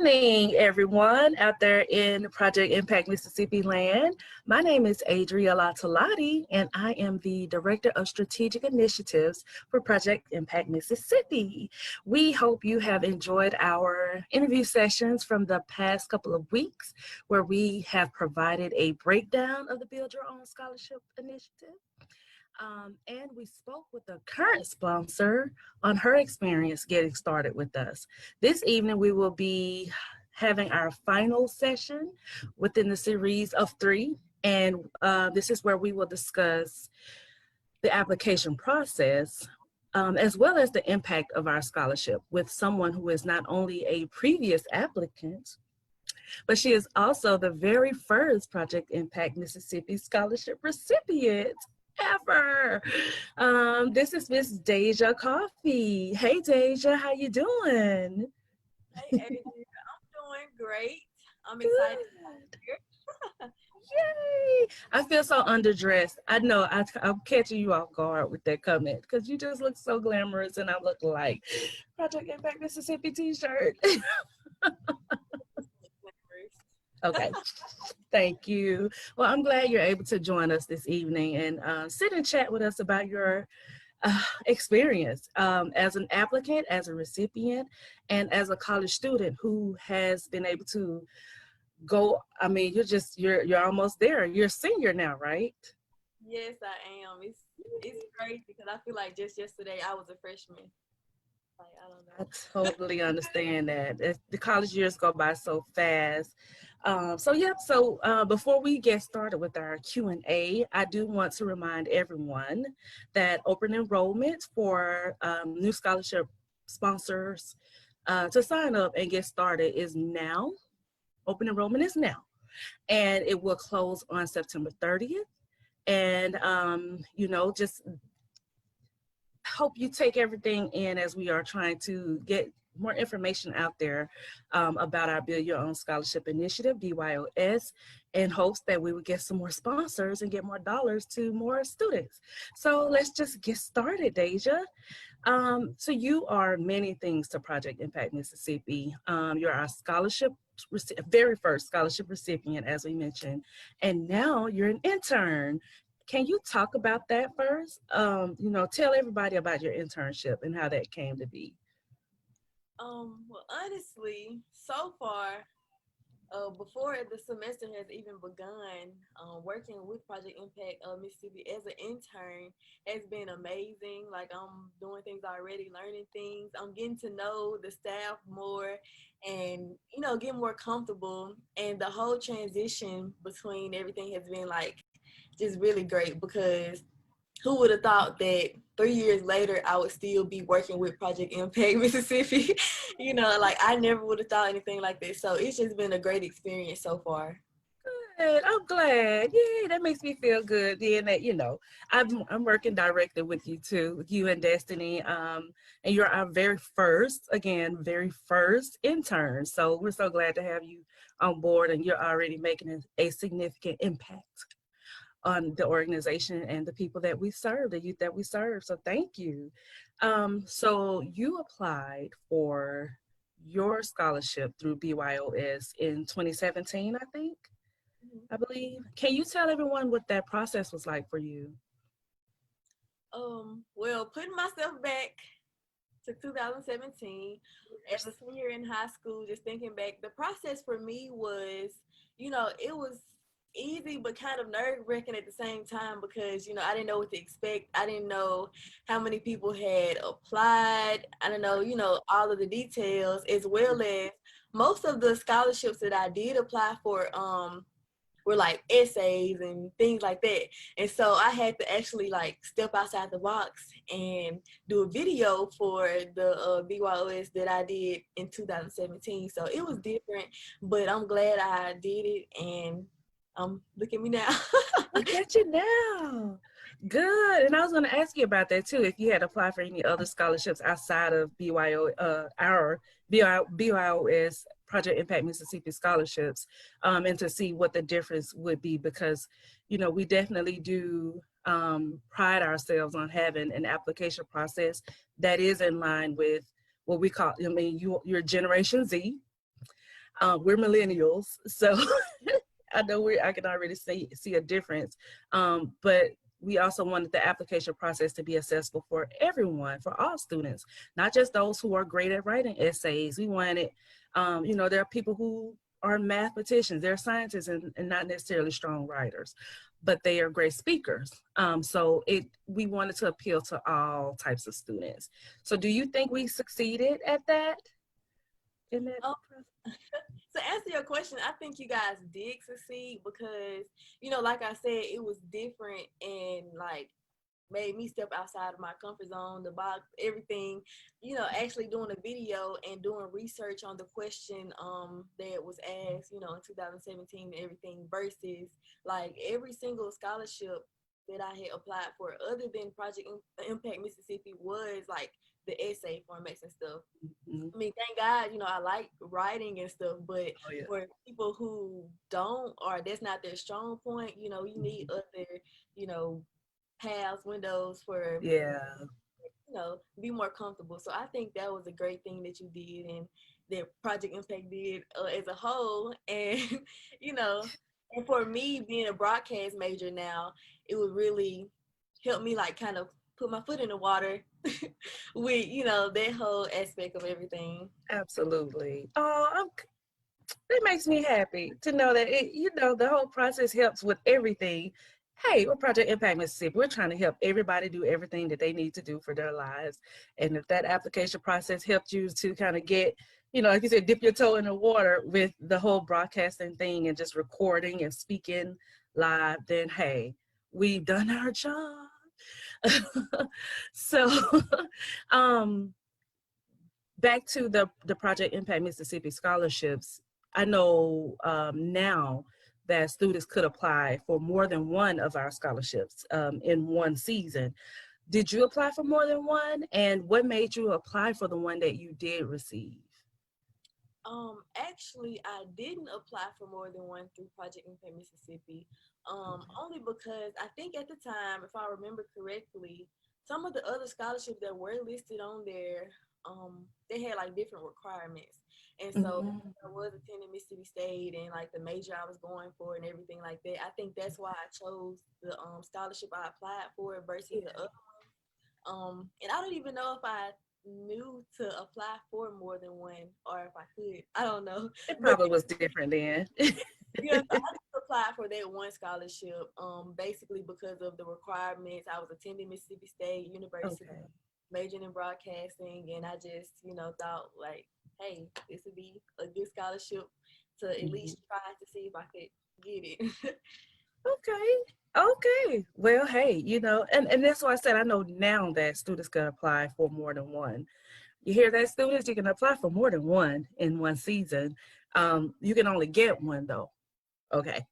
evening, everyone out there in Project Impact Mississippi land. My name is Adriella Talati, and I am the Director of Strategic Initiatives for Project Impact Mississippi. We hope you have enjoyed our interview sessions from the past couple of weeks, where we have provided a breakdown of the Build Your Own Scholarship Initiative. And we spoke with the current sponsor on her experience getting started with us. This evening, we will be having our final session within the series of 3. And this is where we will discuss the application process, as well as the impact of our scholarship with someone who is not only a previous applicant, but she is also the very first Project Impact Mississippi scholarship recipient ever. This is Miss Deja Coffee. Hey Deja, how you doing? Hey, Adrian, I'm doing great. I'm excited to be here. Yay! I feel so underdressed. I know I'm catching you off guard with that comment because you just look so glamorous and I look like Project Impact Mississippi t-shirt. Okay, thank you. Well, I'm glad you're able to join us this evening and sit and chat with us about your experience as an applicant, as a recipient, and as a college student who has been able to go. I mean, you're almost there. You're a senior now, right? Yes, I am. It's great because I feel like just yesterday I was a freshman. Like, I don't know. I totally understand that. The college years go by so fast. So before we get started with our Q&A, I do want to remind everyone that open enrollment for new scholarship sponsors to sign up and get started is now. Open enrollment is now, and it will close on September 30th. And, just hope you take everything in as we are trying to get more information out there about our Build Your Own Scholarship Initiative, BYOS, in hopes that we would get some more sponsors and get more dollars to more students. So let's just get started, Deja. So you are many things to Project Impact Mississippi. You're our very first scholarship recipient, as we mentioned, and now you're an intern. Can you talk about that first? Tell everybody about your internship and how that came to be. Well, honestly, so far, before the semester has even begun, working with Project Impact Mississippi as an intern has been amazing. Like, I'm doing things already, learning things. I'm getting to know the staff more and, get more comfortable. And the whole transition between everything has been like just really great because who would have thought that 3 years later I would still be working with Project Impact Mississippi? Like I never would have thought anything like this. So it's just been a great experience so far. Good. I'm glad. Yay, that makes me feel good. Being that I'm working directly with you too, with you and Destiny. And you're our very first intern. So we're so glad to have you on board, and you're already making a significant impact on the organization and the people that we serve, the youth that we serve. So thank you. So you applied for your scholarship through BYOS in 2017, I think, I believe. Can you tell everyone what that process was like for you? Well, putting myself back to 2017 as a senior in high school, just thinking back, the process for me was, it was easy but kind of nerve-wracking at the same time because I didn't know what to expect. I didn't know how many people had applied. I don't know all of the details, as well as most of the scholarships that I did apply for were like essays and things like that. And so I had to actually like step outside the box and do a video for the BYOS that I did in 2017. So it was different, but I'm glad I did it, and look at me now. Look at you now. Good. And I was going to ask you about that too, if you had applied for any other scholarships outside of our BYOS Project Impact Mississippi scholarships, and to see what the difference would be, because we definitely do pride ourselves on having an application process that is in line with what we call, you're Generation Z. We're millennials, so I know I can already see a difference. But we also wanted the application process to be accessible for everyone, for all students, not just those who are great at writing essays. We wanted, there are people who are mathematicians, they're scientists, and not necessarily strong writers, but they are great speakers. We wanted to appeal to all types of students. So do you think we succeeded at that? In that Um, to answer your question, I think you guys did succeed because, like I said, it was different and like made me step outside of my comfort zone, the box, everything, actually doing a video and doing research on the question that was asked, in 2017 and everything versus like every single scholarship that I had applied for other than Project Impact Mississippi was like the essay formats and stuff. mm-hmm. I mean, thank God, I like writing and stuff, but Oh, yeah. for people who don't or that's not their strong point, you need Mm-hmm. other, paths, windows for, Yeah, be more comfortable. So I think that was a great thing that you did and that Project Impact did as a whole. And, you know, and for me being a broadcast major now, it would really help me like kind of put my foot in the water with, that whole aspect of everything. absolutely. It makes me happy to know that the whole process helps with everything. Hey, we're Project Impact Mississippi. We're trying to help everybody do everything that they need to do for their lives. And if that application process helped you to kind of get, like you said, dip your toe in the water with the whole broadcasting thing and just recording and speaking live, then hey, we've done our job. So, um, back to the Project Impact Mississippi scholarships. I know now that students could apply for more than one of our scholarships in one season. Did you apply for more than one? And what made you apply for the one that you did receive? Actually, I didn't apply for more than one through Project Impact Mississippi. Only because I think at the time, if I remember correctly, some of the other scholarships that were listed on there, they had like different requirements. And so Mm-hmm. I was attending Mississippi State and like the major I was going for and everything like that. I think that's why I chose the scholarship I applied for versus the Yeah. other. And I don't even know if I knew to apply for more than one or if I could. I don't know. It But probably was different then. yeah, so I just applied for that one scholarship, basically because of the requirements. I was attending Mississippi State University, Okay. majoring in broadcasting, and I just, thought like, hey, this would be a good scholarship to at Mhm. least try to see if I could get it. Okay. Okay. Well, hey, and that's why I said I know now that students can apply for more than one. You hear that, students? You can apply for more than one in one season. You can only get one though. Okay.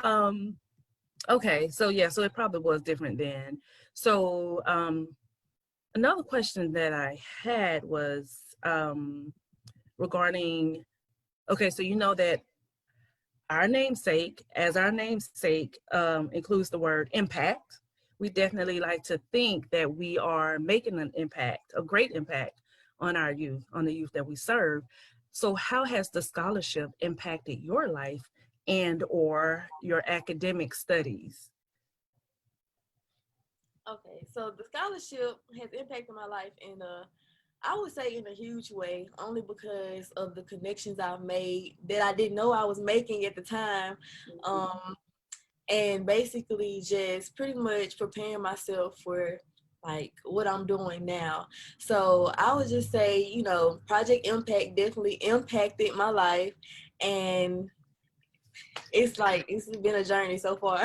um, okay. So yeah, so it probably was different then. So another question that I had was regarding, okay, so you know that our namesake includes the word impact. We definitely like to think that we are making an impact, a great impact on our youth, on the youth that we serve. So how has the scholarship impacted your life and or your academic studies? Okay, so the scholarship has impacted my life in I would say in a huge way, only because of the connections I've made that I didn't know I was making at the time. Um, and basically just pretty much preparing myself for like what I'm doing now. So I would just say, Project Impact definitely impacted my life, and it's been a journey so far.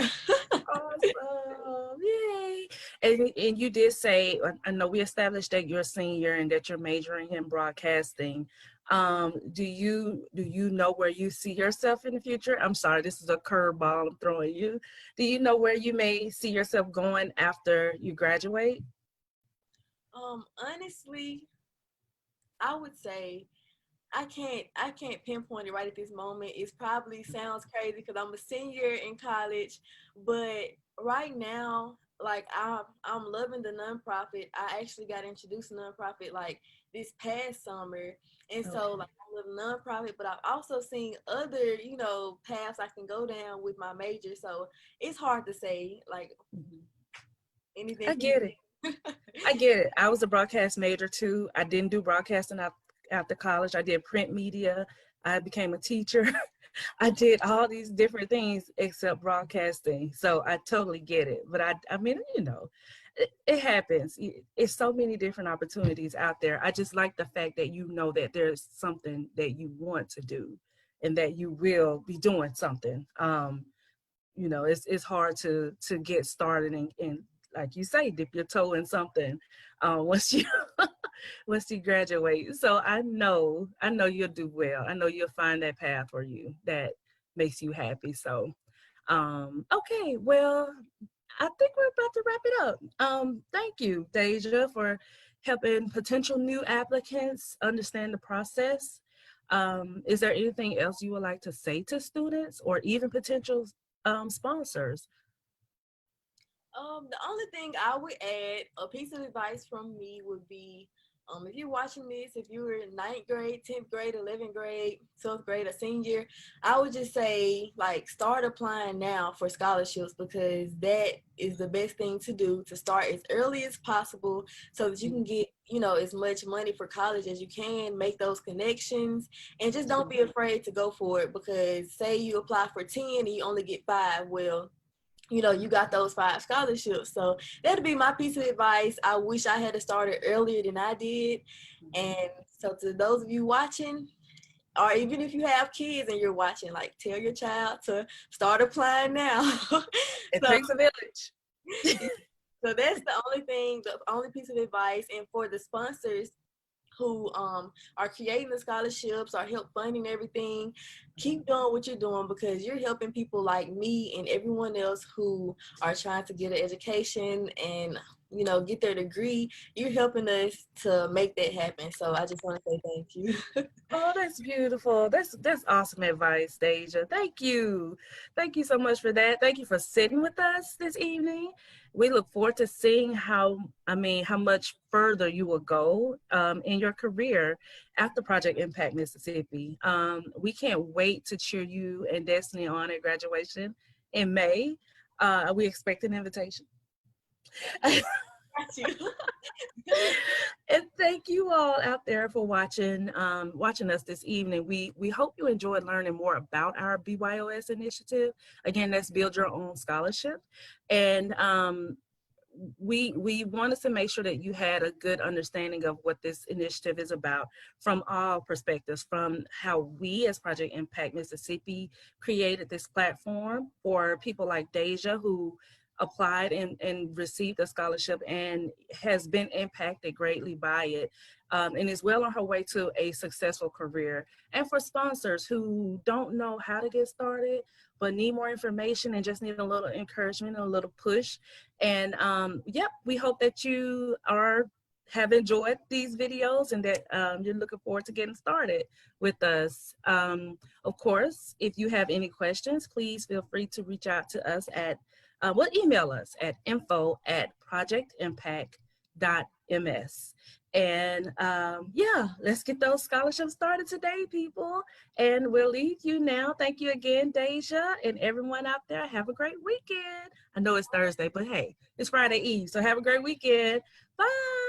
Awesome. Yay. And you did say, I know we established that you're a senior and that you're majoring in broadcasting. Do you know where you see yourself in the future? I'm sorry, this is a curveball I'm throwing you. Do you know where you may see yourself going after you graduate? Honestly, I would say I can't pinpoint it right at this moment. It probably sounds crazy because I'm a senior in college, but right now, like I'm loving the nonprofit. I actually got introduced to nonprofit like this past summer, and so Okay. like I'm with a nonprofit, but I've also seen other, you know, paths I can go down with my major. So it's hard to say like Mhm. anything I can get it. I get it. I was a broadcast major too. I didn't do broadcasting after college. I did print media. I became a teacher. I did all these different things except broadcasting. So I totally get it. But I mean, you know, it happens. It's so many different opportunities out there. I just like the fact that you know that there's something that you want to do and that you will be doing something. You know, it's hard to get started and like you say, dip your toe in something once you once you graduate. So I know you'll do well. I know you'll find that path for you that makes you happy. So okay, well, I think we're about to wrap it up. Thank you, Deja, for helping potential new applicants understand the process. Is there anything else you would like to say to students or even potential sponsors? The only thing I would add, a piece of advice from me would be, if you're watching this, if you were in ninth grade, 10th grade, 11th grade, 12th grade, a senior, I would just say, like, start applying now for scholarships because that is the best thing to do to start as early as possible so that you can get, you know, as much money for college as you can, make those connections, and just don't be afraid to go for it because say you apply for 10 and you only get 5, well, you know, you got those 5 scholarships. So that'd be my piece of advice. I wish I had started earlier than I did. And so to those of you watching, or even if you have kids and you're watching, like tell your child to start applying now. It so takes a village. so that's the only thing, the only piece of advice. And for the sponsors who are creating the scholarships or help funding everything, keep doing what you're doing because you're helping people like me and everyone else who are trying to get an education and, you know, get their degree. You're helping us to make that happen. So I just want to say thank you. Oh, that's beautiful. That's awesome advice, Deja. Thank you. Thank you so much for that. Thank you for sitting with us this evening. We look forward to seeing how much further you will go in your career after Project Impact Mississippi. We can't wait to cheer you and Destiny on at graduation in May. We expect an invitation. Got you. And thank you all out there for watching us this evening. We hope you enjoyed learning more about our BYOS initiative. Again, that's Build Your Own Scholarship. And we wanted to make sure that you had a good understanding of what this initiative is about from all perspectives, from how we as Project Impact Mississippi created this platform for people like Deja who applied and received a scholarship and has been impacted greatly by it, and is well on her way to a successful career. And for sponsors who don't know how to get started but need more information and just need a little encouragement, a little push. And yep, we hope that you have enjoyed these videos and that you're looking forward to getting started with us. Of course, if you have any questions, please feel free to reach out to us at email us at info@projectimpact.ms. And yeah, let's get those scholarships started today, people. And we'll leave you now. Thank you again, Deja, and everyone out there. Have a great weekend. I know it's Thursday, but hey, it's Friday Eve, so have a great weekend. Bye.